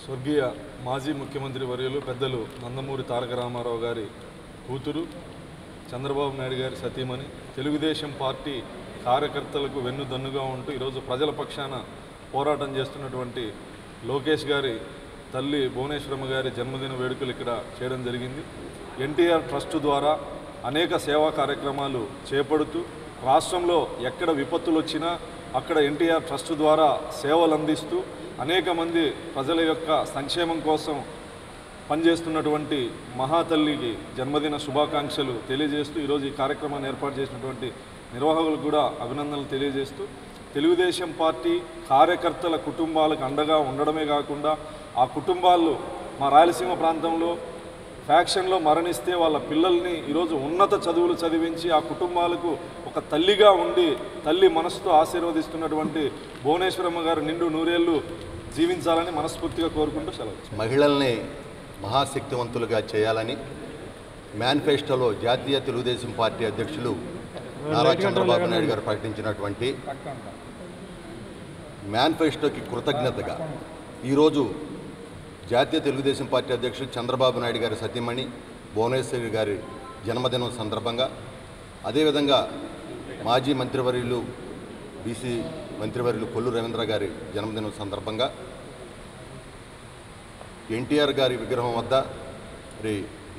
స్వర్గీయ మాజీ ముఖ్యమంత్రి వర్యులు పెద్దలు నందమూరి తారక రామారావు గారి కూతురు చంద్రబాబు నాయుడు గారి సతీమణి తెలుగుదేశం పార్టీ కార్యకర్తలకు వెన్నుదన్నుగా ఉంటూ ఈరోజు ప్రజల పక్షాన పోరాటం చేస్తున్నటువంటి లోకేష్ గారి తల్లి భువనేశ్వరమ్మ గారి జన్మదిన వేడుకలు ఇక్కడ చేయడం జరిగింది. ఎన్టీఆర్ ట్రస్ట్ ద్వారా అనేక సేవా కార్యక్రమాలు చేపడుతూ రాష్ట్రంలో ఎక్కడ విపత్తులు వచ్చినా అక్కడ ఎన్టీఆర్ ట్రస్ట్ ద్వారా సేవలు అందిస్తూ అనేక మంది ప్రజల యొక్క సంక్షేమం కోసం పనిచేస్తున్నటువంటి మహాతల్లికి జన్మదిన శుభాకాంక్షలు తెలియజేస్తూ ఈరోజు ఈ కార్యక్రమాన్ని ఏర్పాటు చేసినటువంటి నిర్వాహకులకు కూడా అభినందనలు తెలియజేస్తూ తెలుగుదేశం పార్టీ కార్యకర్తల కుటుంబాలకు అండగా ఉండడమే కాకుండా ఆ కుటుంబాలు మా రాయలసీమ ప్రాంతంలో ఫ్యాక్షన్లో మరణిస్తే వాళ్ళ పిల్లల్ని ఈరోజు ఉన్నత చదువులు చదివించి ఆ కుటుంబాలకు ఒక తల్లిగా ఉండి తల్లి మనసుతో ఆశీర్వదిస్తున్నటువంటి భువనేశ్వరమ్మ గారు నిండు నూరేళ్లు జీవించాలని మనస్ఫూర్తిగా కోరుకుంటూ సెలవు. మహిళల్ని మహాశక్తివంతులుగా చేయాలని మేనిఫెస్టోలో జాతీయ తెలుగుదేశం పార్టీ అధ్యక్షులు నారా చంద్రబాబు నాయుడు గారు ప్రకటించినటువంటి మేనిఫెస్టోకి కృతజ్ఞతగా ఈరోజు జాతీయ తెలుగుదేశం పార్టీ అధ్యక్షులు చంద్రబాబు నాయుడు గారి సతీమణి భువనేశ్వరి గారి జన్మదినం సందర్భంగా, అదేవిధంగా మాజీ మంత్రివర్యులు బీసీ మంత్రివర్యులు కొల్లు రవీంద్ర గారి జన్మదినం సందర్భంగా ఎన్టీఆర్ గారి విగ్రహం వద్ద మరి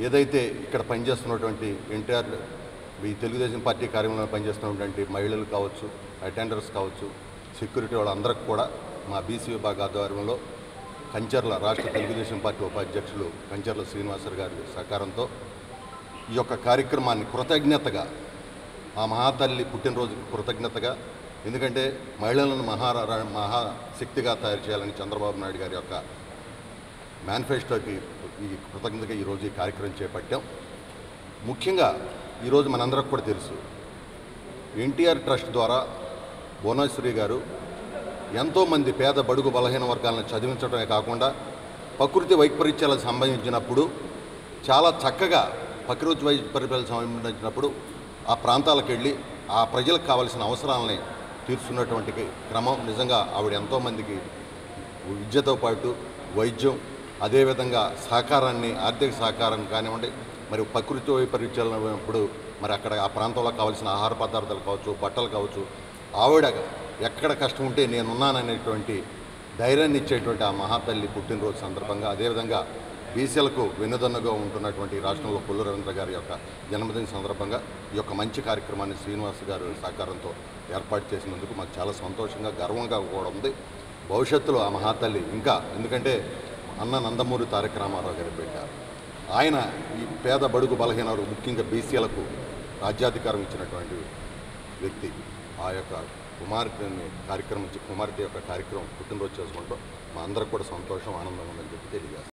ఏదైతే ఇక్కడ పనిచేస్తున్నటువంటి ఎన్టీఆర్ ఈ తెలుగుదేశం పార్టీ కార్యక్రమంలో పనిచేస్తున్నటువంటి మహిళలు కావచ్చు, అటెండర్స్ కావచ్చు, సెక్యూరిటీ వాళ్ళందరికీ కూడా మా బీసీ విభాగ ఆధ్వర్యంలో కంచర్ల రాష్ట్ర తెలుగుదేశం పార్టీ ఉపాధ్యక్షులు కంచర్ల శ్రీనివాసరావు గారి సహకారంతో ఈ యొక్క కార్యక్రమాన్ని కృతజ్ఞతగా ఆ మహాతల్లి పుట్టినరోజుకి కృతజ్ఞతగా, ఎందుకంటే మహిళలను మహాశక్తిగా తయారు చేయాలని చంద్రబాబు నాయుడు గారి యొక్క మేనిఫెస్టోకి ఈ కృతజ్ఞతగా ఈరోజు ఈ కార్యక్రమం చేపట్టాం. ముఖ్యంగా ఈరోజు మనందరికి కూడా తెలుసు, ఎన్టీఆర్ ట్రస్ట్ ద్వారా భువనేశ్వరి గారు ఎంతోమంది పేద బడుగు బలహీన వర్గాలను చదివించడమే కాకుండా ప్రకృతి వైపరీత్యాలకు సంబంధించినప్పుడు చాలా చక్కగా ప్రకృతి వైపరీత్యాలకు సంబంధించినప్పుడు ఆ ప్రాంతాలకు వెళ్ళి ఆ ప్రజలకు కావాల్సిన అవసరాలని తీర్చుకున్నటువంటి క్రమం నిజంగా ఆవిడ ఎంతోమందికి విద్యతో పాటు వైద్యం, అదేవిధంగా సహకారాన్ని, ఆర్థిక సహకారం కానివ్వండి, మరి ప్రకృతి వైపరీత్యాలప్పుడు మరి అక్కడ ఆ ప్రాంతంలో కావాల్సిన ఆహార పదార్థాలు కావచ్చు, బట్టలు కావచ్చు, ఆవిడ ఎక్కడ కష్టం ఉంటే నేనున్నాననేటువంటి ధైర్యాన్ని ఇచ్చేటువంటి ఆ మహాతల్లి పుట్టినరోజు సందర్భంగా, అదేవిధంగా బీసీలకు వెన్నుదన్నుగా ఉంటున్నటువంటి రాష్ట్రంలో కొల్లు రవీంద్ర గారి యొక్క జన్మదిన సందర్భంగా ఈ యొక్క మంచి కార్యక్రమాన్ని శ్రీనివాస్ గారు సహకారంతో ఏర్పాటు చేసినందుకు మాకు చాలా సంతోషంగా, గర్వంగా కూడా ఉంది. భవిష్యత్తులో ఆ మహాతల్లి ఇంకా, ఎందుకంటే అన్న నందమూరి తారక రామారావు గారి బిడ్డ, ఆయన ఈ పేద బడుగు బలహీన ముఖ్యంగా బీసీలకు రాజ్యాధికారం ఇచ్చినటువంటి వ్యక్తి. ఆ యొక్క కుమార్తె యొక్క కార్యక్రమం పుట్టినరోజు చేసుకుంటాం. మా అందరికి కూడా సంతోషం, ఆనందం ఉందని చెప్పి తెలియజేస్తాం.